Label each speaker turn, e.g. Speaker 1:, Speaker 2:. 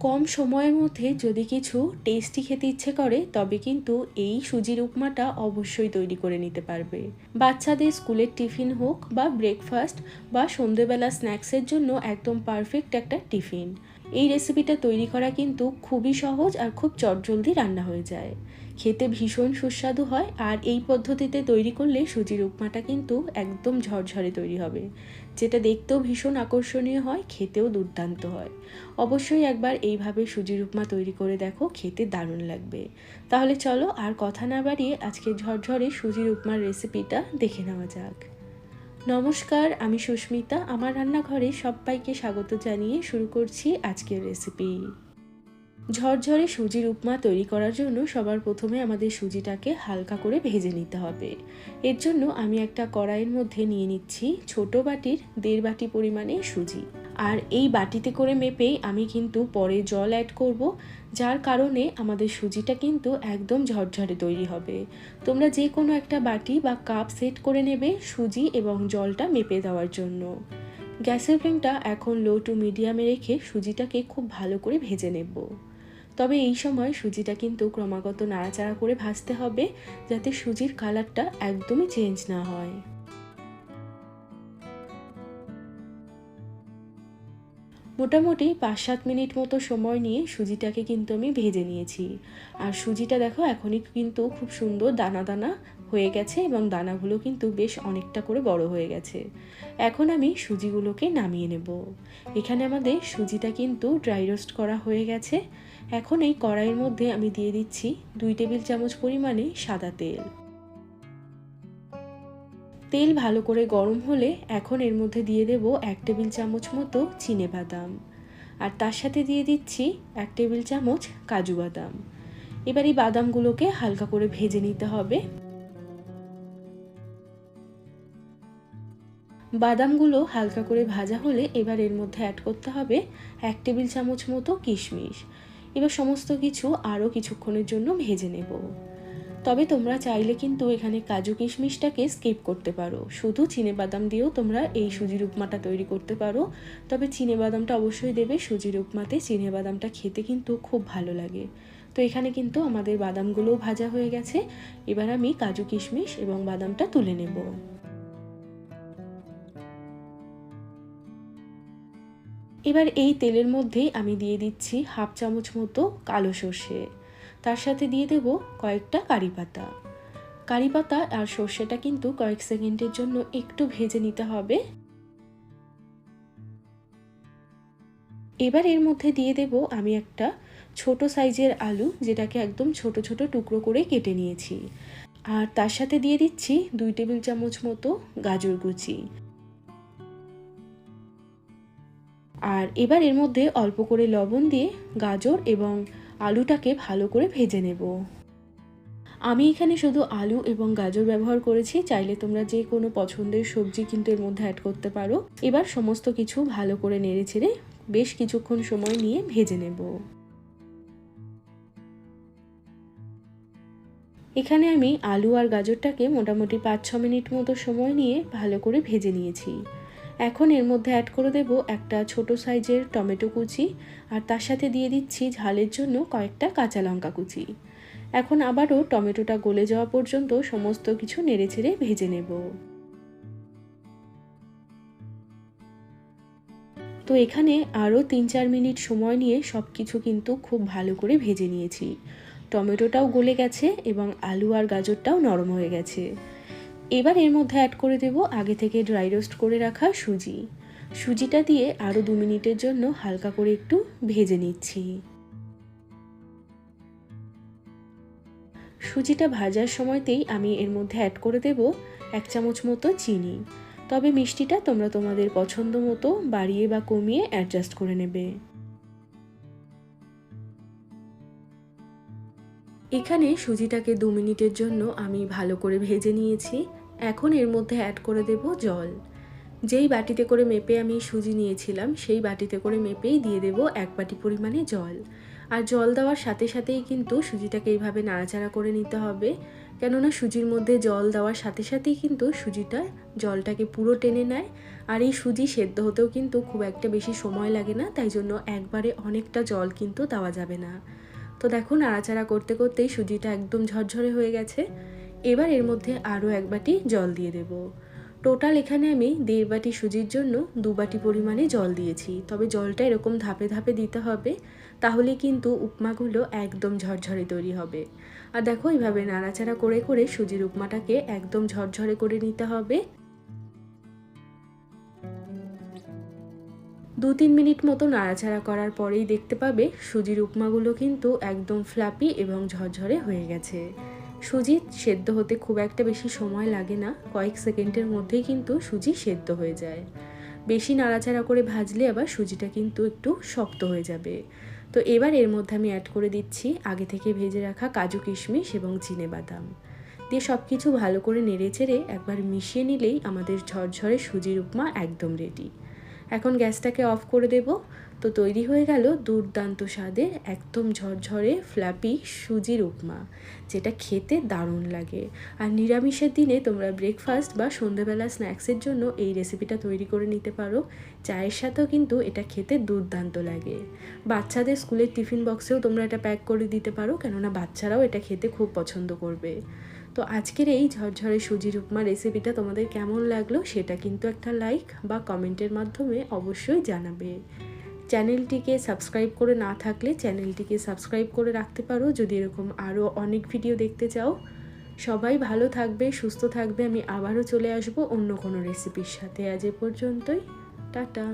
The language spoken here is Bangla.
Speaker 1: কম সময়ের মধ্যে যদি কিছু টেস্টি খেতে ইচ্ছে করে তবে কিন্তু এই সুজির উপমাটা অবশ্যই তৈরি করে নিতে পারবে। বাচ্চাদের স্কুলের টিফিন হোক বা ব্রেকফাস্ট বা সন্ধেবেলা স্ন্যাক্সের জন্য একদম পারফেক্ট একটা টিফিন। এই রেসিপিটা তৈরি করা কিন্তু খুবই সহজ আর খুব চটজলদি রান্না হয়ে যায়। খেতে ভীষণ সুস্বাদু হয় আর এই পদ্ধতিতে তৈরি করলে সুজির উপমাটা কিন্তু একদম ঝরঝরে তৈরি হবে, যেটা দেখতেও ভীষণ আকর্ষণীয় হয়, খেতেও দুর্দান্ত হয়। অবশ্যই একবার এইভাবে সুজির উপমা তৈরি করে দেখো, খেতে দারুণ লাগবে। তাহলে চলো আর কথা না বাড়িয়ে আজকে ঝরঝরে সুজির উপমার রেসিপিটা দেখে নেওয়া যাক। নমস্কার, আমি সুস্মিতা। আমার রান্নাঘরে সবাইকে স্বাগত জানিয়ে শুরু করছি আজকের রেসিপি। ঝরঝরে সুজির উপমা তৈরি করার জন্য সবার প্রথমে আমাদের সুজিটাকে হালকা করে ভেজে নিতে হবে। এর জন্য আমি একটা কড়াইয়ের মধ্যে নিয়ে নিচ্ছি ছোট বাটির 1.5 বাটি পরিমাণে সুজি। আর এই বাটিতে করে মেপেই আমি কিন্তু পরে জল অ্যাড করব, যার কারণে আমাদের সুজিটা কিন্তু একদম ঝরঝরে তৈরি হবে। তোমরা যে কোনো একটা বাটি বা কাপ সেট করে নেবে সুজি এবং জলটা মেপে দেওয়ার জন্য। গ্যাসের ফ্লেমটা এখন লো টু মিডিয়ামে রেখে সুজিটাকে খুব ভালো করে ভেজে নেব। তবে এই সময় সুজিটা কিন্তু ক্রমাগত নাড়াচাড়া করে ভাজতে হবে, যাতে সুজির কালারটা একদমই চেঞ্জ না হয়। মোটামুটি 5-7 মিনিট মতো সময় নিয়ে সুজিটাকে কিন্তু আমি ভেজে নিয়েছি। আর সুজিটা দেখো এখনই কিন্তু খুব সুন্দর দানা দানা হয়ে গেছে এবং দানাগুলো কিন্তু বেশ অনেকটা করে বড় হয়ে গেছে। এখন আমি সুজিগুলোকে নামিয়ে নেব। এখানে আমাদের সুজিটা কিন্তু ড্রাই রোস্ট করা হয়ে গেছে। এখন এই কড়াইয়ের মধ্যে আমি দিয়ে দিচ্ছি 2 টেবিল চামচ পরিমাণে সাদা তেল। তেল ভালো করে গরম হলে এখন এর মধ্যে দিয়ে দেব 1 টেবিল চামচ মতো চিনেবাদাম, আর তার সাথে দিয়ে দিচ্ছি 1 টেবিল চামচ কাজু বাদাম। এবার এই বাদামগুলোকে হালকা করে ভেজে নিতে হবে। বাদামগুলো হালকা করে ভাজা হলে এবার এর মধ্যে অ্যাড করতে হবে 1 টেবিল চামচ মতো কিশমিশ। এবার সমস্ত কিছু আরও কিছুক্ষণের জন্য ভেজে নেব। তবে তোমরা চাইলে কিন্তু এখানে কাজু কিশমিশটাকে স্কিপ করতে পারো, শুধু চিনেবাদাম দিয়েও তোমরা এই সুজির উপমাটা তৈরি করতে পারো। তবে চিনেবাদামটা অবশ্যই দেবে সুজির উপমাতে, চিনেবাদামটা খেতে কিন্তু খুব ভালো লাগে। তো এখানে কিন্তু আমাদের বাদামগুলোও ভাজা হয়ে গেছে। এবার আমি কাজু কিশমিশ এবং বাদামটা তুলে নেব। এবার এই তেলের মধ্যেই আমি দিয়ে দিচ্ছি 1/2 চামচ মতো কালো সর্ষে। তার সাথে দিয়ে দেব কয়েকটা কারি পাতা। কারি পাতা আর সর্ষেটা কিন্তু কয়েক সেকেন্ডের জন্য একটু ভেজে নিতে হবে। এবার এর মধ্যে দিয়ে দেব আমি একটা ছোট সাইজের আলু, যেটাকে একদম ছোট ছোট টুকরো করে কেটে নিয়েছি। আর তার সাথে দিয়ে দিচ্ছি 2 টেবিল চামচ মতো গাজর কুচি। আর এবার এর মধ্যে অল্প করে লবণ দিয়ে গাজর এবং আলুটাকে ভালো করে ভেজে নেব। আমি এখানে শুধু আলু এবং গাজর ব্যবহার করেছি, চাইলে তোমরা যে কোনো পছন্দের সবজি কিন্তু এর মধ্যে অ্যাড করতে পারো। এবার সমস্ত কিছু ভালো করে নেড়েচেড়ে বেশ কিছুক্ষণ সময় নিয়ে ভেজে নেব। এখানে আমি আলু আর গাজরটাকে মোটামুটি 5-6 মিনিট মতো সময় নিয়ে ভালো করে ভেজে নিয়েছি। এখন এর মধ্যে অ্যাড করে দেব একটা ছোট সাইজের টমেটো কুচি, আর তার সাথে দিয়ে দিচ্ছি ঝালের জন্য কয়েকটা কাঁচা লঙ্কা কুচি। এখন আবারও টমেটোটা গলে যাওয়া পর্যন্ত সমস্ত কিছু নেড়েচেড়ে ভেজে নেব। তো এখানে আরও 3-4 মিনিট সময় নিয়ে সব কিছু কিন্তু খুব ভালো করে ভেজে নিয়েছি। টমেটোটাও গলে গেছে এবং আলু আর গাজরটাও নরম হয়ে গেছে। এবার এর মধ্যে অ্যাড করে দেব আগে থেকে ড্রাই রোস্ট করে রাখা সুজি। সুজিটা দিয়ে আরও 2 মিনিটের জন্য হালকা করে একটু ভেজে নিচ্ছি। সুজিটা ভাজার সময়তেই আমি এর মধ্যে অ্যাড করে দেব 1 চামচ মতো চিনি। তবে মিষ্টিটা তোমরা তোমাদের পছন্দ মতো বাড়িয়ে বা কমিয়ে অ্যাডজাস্ট করে নেবে। এখানে সুজিটাকে 2 মিনিটের জন্য আমি ভালো করে ভেজে নিয়েছি। এখন এর মধ্যে অ্যাড করে দেব জল। যেই বাটিতে করে মেপে আমি সুজি নিয়েছিলাম সেই বাটিতে করে মেপেই দিয়ে দেব 1 বাটি পরিমাণে জল। আর জল দেওয়ার সাথে সাথেই কিন্তু সুজিটাকে এইভাবে নাড়াচাড়া করে নিতে হবে, কেননা সুজির মধ্যে জল দেওয়ার সাথে সাথেই কিন্তু সুজিটা জলটাকে পুরো টেনে নেয়। আর এই সুজি সেদ্ধ হতেও কিন্তু খুব একটা বেশি সময় লাগে না, তাই জন্য একবারে অনেকটা জল কিন্তু দেওয়া যাবে না। তো দেখো নাড়াচাড়া করতে করতেই সুজিটা একদম ঝরঝরে হয়ে গেছে। এবার এর মধ্যে আরও 1 বাটি জল দিয়ে দেব। টোটাল এখানে আমি 1.5 বাটি সুজির জন্য 2 বাটি পরিমাণে জল দিয়েছি, তবে জলটা এরকম ধাপে ধাপে দিতে হবে, তাহলে কিন্তু উপমাগুলো একদম ঝরঝরে তৈরি হবে। আর দেখো এইভাবে নাড়াচাড়া করে করে সুজির উপমাটাকে একদম ঝরঝরে করে নিতে হবে। 2-3 মিনিট মতো নাড়াচাড়া করার পরেই দেখতে পাবে সুজির উপমাগুলো কিন্তু একদম ফ্লাপি এবং ঝরঝরে হয়ে গেছে। সুজি সেদ্ধ হতে খুব একটা বেশি সময় লাগে না, কয়েক সেকেন্ডের মধ্যেই কিন্তু সুজি সেদ্ধ হয়ে যায়। বেশি নাড়াচাড়া করে ভাজলে আবার সুজিটা কিন্তু একটু শক্ত হয়ে যাবে। তো এবার এর মধ্যে আমি অ্যাড করে দিচ্ছি আগে থেকে ভেজে রাখা কাজু কিশমিশ এবং চিনেবাদাম দিয়ে সব কিছু ভালো করে নেড়েচেড়ে একবার মিশিয়ে নিলেই আমাদের ঝরঝরে সুজির উপমা একদম রেডি। এখন গ্যাসটাকে অফ করে দেব। তো তৈরি হয়ে গেল দুর্দান্ত স্বাদের একদম ঝরঝরে ফ্ল্যাপি সুজির উপমা, যেটা খেতে দারুণ লাগে। আর নিরামিষের দিনে তোমরা ব্রেকফাস্ট বা সন্ধ্যেবেলা স্ন্যাক্সের জন্য এই রেসিপিটা তৈরি করে নিতে পারো। চায়ের সাথেও কিন্তু এটা খেতে দুর্দান্ত লাগে। বাচ্চাদের স্কুলের টিফিন বক্সেও তোমরা এটা প্যাক করে দিতে পারো, কেননা বাচ্চারাও এটা খেতে খুব পছন্দ করবে। তো আজকের এই ঝরঝরে সুজির উপমা রেসিপিটা তোমাদের কেমন লাগলো সেটা কিন্তু একটা লাইক বা কমেন্টের মাধ্যমে অবশ্যই জানাবে। চ্যানেলটিকে সাবস্ক্রাইব করে না থাকলে চ্যানেলটিকে সাবস্ক্রাইব করে রাখতে পারো যদি এরকম আরও অনেক ভিডিও দেখতে চাও। সবাই ভালো থাকবে, সুস্থ থাকবে। আমি আবারও চলে আসবো অন্য কোনো রেসিপির সাথে। আজ এ পর্যন্তই, টাটা।